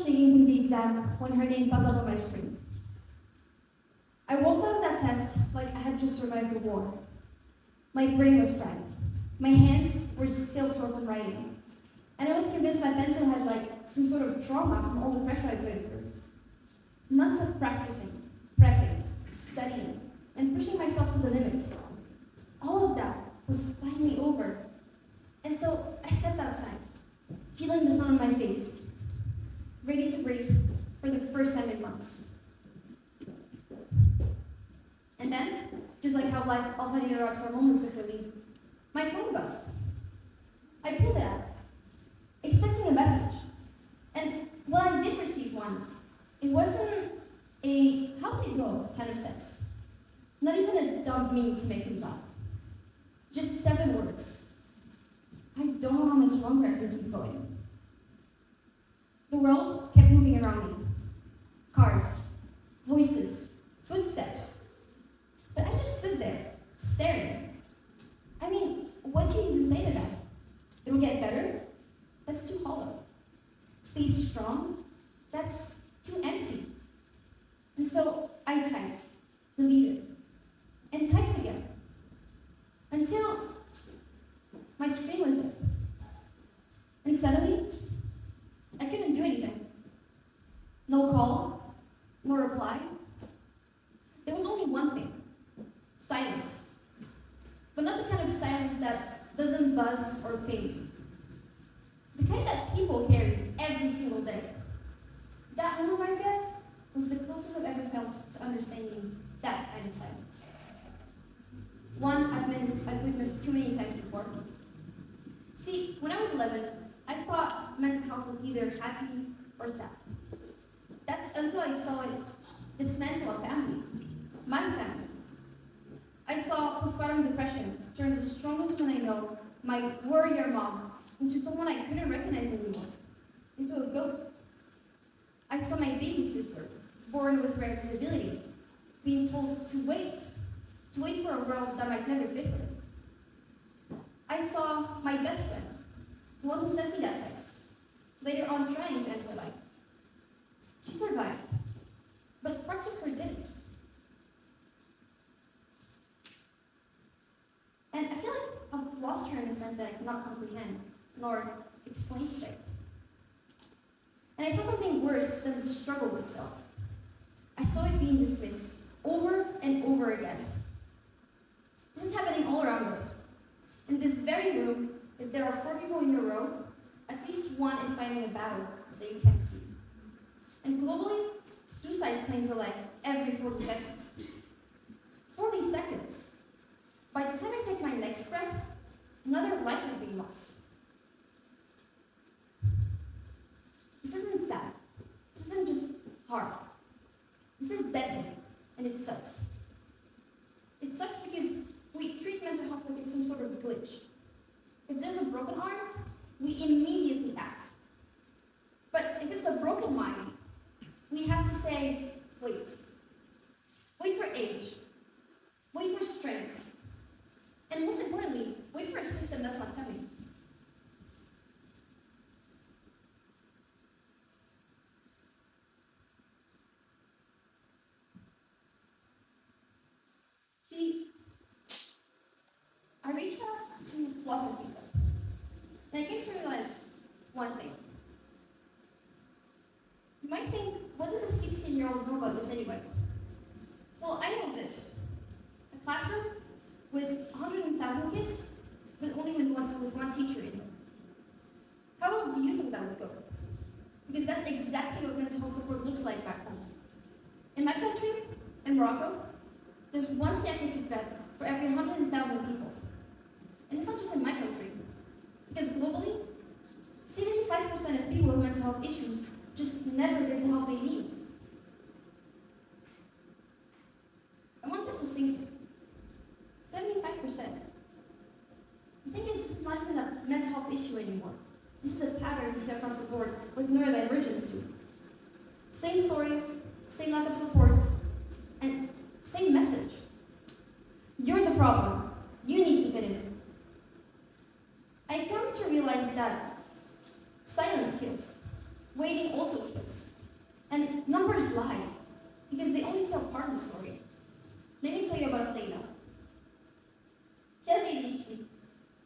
she gave me the exam when her name popped up on my screen. I walked out of that test like I had just survived a war. My brain was fried. My hands were still sore from writing. And I was convinced my pencil had some sort of trauma from all the pressure I put it through. Months of practicing, prepping, studying, and pushing myself to the limit. All of that was finally over. And so I stepped outside, feeling the sun on my face, ready to breathe for the first time in months. And then, just like how life often interrupts our moments of relief, my phone buzzed. I pulled it out, expecting a message. And while I did receive one, it wasn't a "how'd it go" kind of text. Not even a dumb meme to make me laugh. Just 7 words. I don't know how much longer I can keep going. The world kept moving around me. Cars, voices, footsteps. But I just stood there, staring. I mean, what can you even say to that? It'll get better? That's too hollow. Stay strong? That's too empty. And so I typed, deleted, and typed again. Until my screen was there. And suddenly, I couldn't do anything. No call, no reply. There was only one thing: silence. But not the kind of silence that doesn't buzz or ping. The kind that people carry every single day. That moment right there was the closest I've ever felt to understanding that kind of silence. One I've witnessed too many times before. See, when I was 11, I thought mental health was either happy or sad. That's until I saw it dismantle a family, my family. I saw postpartum depression turn the strongest one I know, my warrior mom, into someone I couldn't recognize anymore, into a ghost. I saw my baby sister, born with rare disability, being told to wait for a world that might never fit her. I saw my best friend, the one who sent me that text, later on trying to end her life. She survived, but parts of her didn't. And I feel like I've lost her in a sense that I cannot comprehend, nor explain today. And I saw something worse than the struggle itself. I saw it being dismissed over and over again. This is happening all around us. In this very room, if there are 4 people in your row, at least one is fighting a battle that you can't see. And globally, suicide claims are like every 40 seconds. 40 seconds. By the time I take my next breath, another life is being lost. This isn't sad. This isn't just hard. This is deadly, and it sucks. It sucks because we treat mental health like it's some sort of glitch. If there's a broken arm, we immediately act. But if it's a broken mind, we have to say, wait. Wait for age. Wait for strength. And most importantly, wait for a system that's not coming. See, I reached out to lots of people, and I came to realize one thing. You might think, what does a 16-year-old know about this anyway? Well, I know this. A classroom with 100,000 kids, but only with one teacher in it. How well do you think that would go? Because that's exactly what mental health support looks like back home. In my country, in Morocco, there's one psychiatrist bed for every 100,000 people. And it's not just in my country, because globally, 75% of people with mental health issues just never get the help they need. I want that to sink in. 75%. The thing is, this is not even a mental health issue anymore. This is a pattern you see across the board with neurodivergence too. Same story, same lack of support, and same message. You're the problem. You need to fit in. I come to realize that silence kills. Waiting also kills. numbers lie because they only tell part of the story. Let me tell you about Layla. She has ADHD,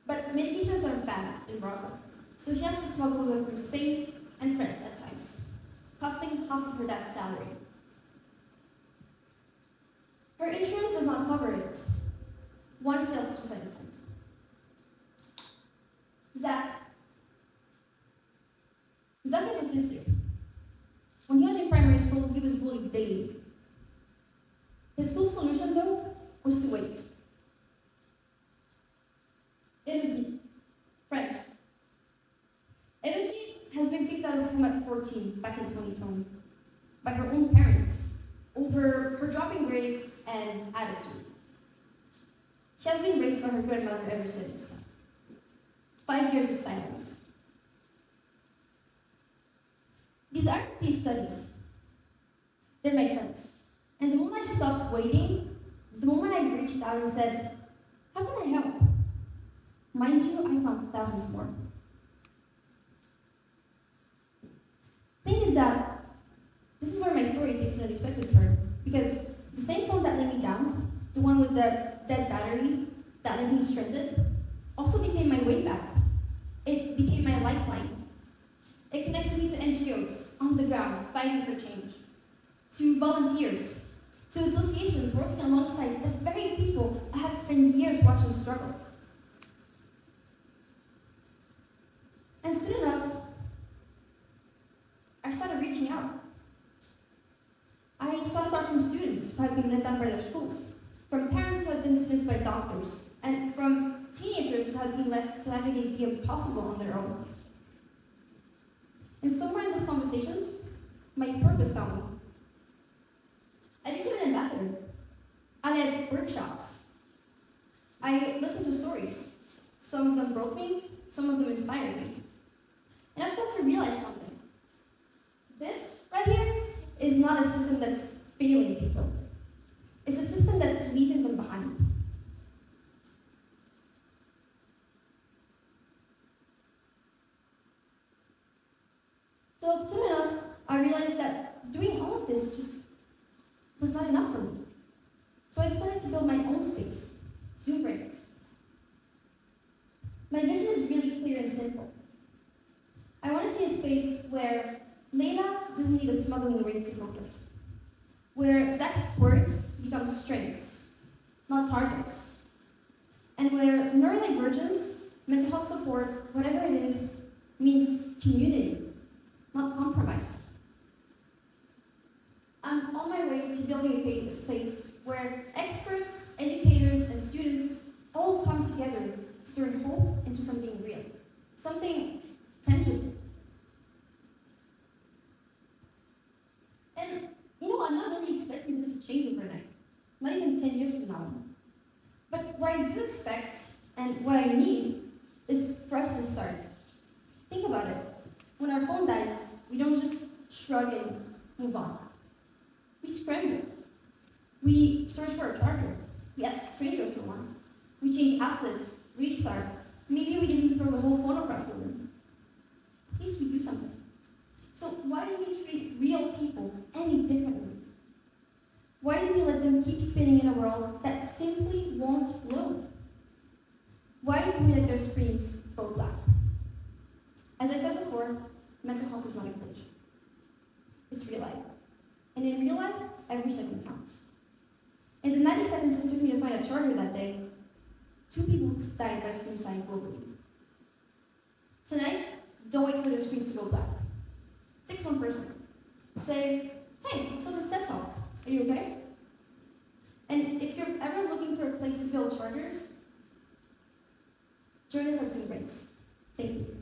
but medications are banned in Morocco, so she has to smuggle them from Spain and France at times, costing half of her dad's salary. Her insurance does not cover it. One failed suicide attempt. Zach is autistic. When he was in primary school, he was bullied daily. His school solution, though, was to wait. Elodie, friends. Elodie has been kicked out of home at 14 back in 2020 by her own parents over her dropping grades and attitude. She has been raised by her grandmother ever since. 5 years of silence. These aren't case studies. They're my friends. And the moment I stopped waiting, the moment I reached out and said, how can I help? Mind you, I found thousands more. Thing is that this is where my story takes an unexpected turn, because the same phone that let me down, the one with the dead battery that left me stranded, also became my way back. It became my lifeline. It connected me to NGOs on the ground fighting for change, to volunteers, to associations working alongside the very people I had spent years watching struggle. And soon enough, I started reaching out. I sought advice from students who had been let down by their schools, from parents who had been dismissed by doctors, and from teenagers who had been left to navigate the impossible on their own. And somewhere in those conversations, my purpose found me. I became an ambassador. I led workshops. I listened to stories. Some of them broke me, some of them inspired me. And I've got to realize something. This right here is not a system that's failing people. It's a system that's leaving them behind. So soon enough, I realized that doing all of this just was not enough for me. So I decided to build my own space, ZoomBrains. My vision is really clear and simple. I want to see a space where Layla doesn't need a smuggling ring to focus, where Zach's quirks become strengths, not targets, and where neurodivergence, mental health support, whatever it is, means community, not compromise. I'm on my way to building a space where experts, educators, and students all come together to turn hope into something real, something tangible. And I'm not really expecting this to change overnight, not even 10 years from now. But what I do expect, and what I need, is for us to start. Think about it. When our phone dies, we don't just shrug and move on. We scramble. We search for a charger. We ask strangers for one. We change outlets, restart. Maybe we even throw the whole phone across the room. At least we do something. So why do we treat real people any differently? Why do we let them keep spinning in a world that simply won't load? Why do we let their screens go black? As I said before, mental health is not a glitch. It's real life. And in real life, every second counts. In the 90 seconds it took me to find a charger that day, 2 people died by suicide globally. Tonight, don't wait for their screens to go black. Text one person. Say, hey, I saw this TED Talk. Are you okay? And if you're ever looking for a place to build chargers, join us at ZoomBrains. Thank you.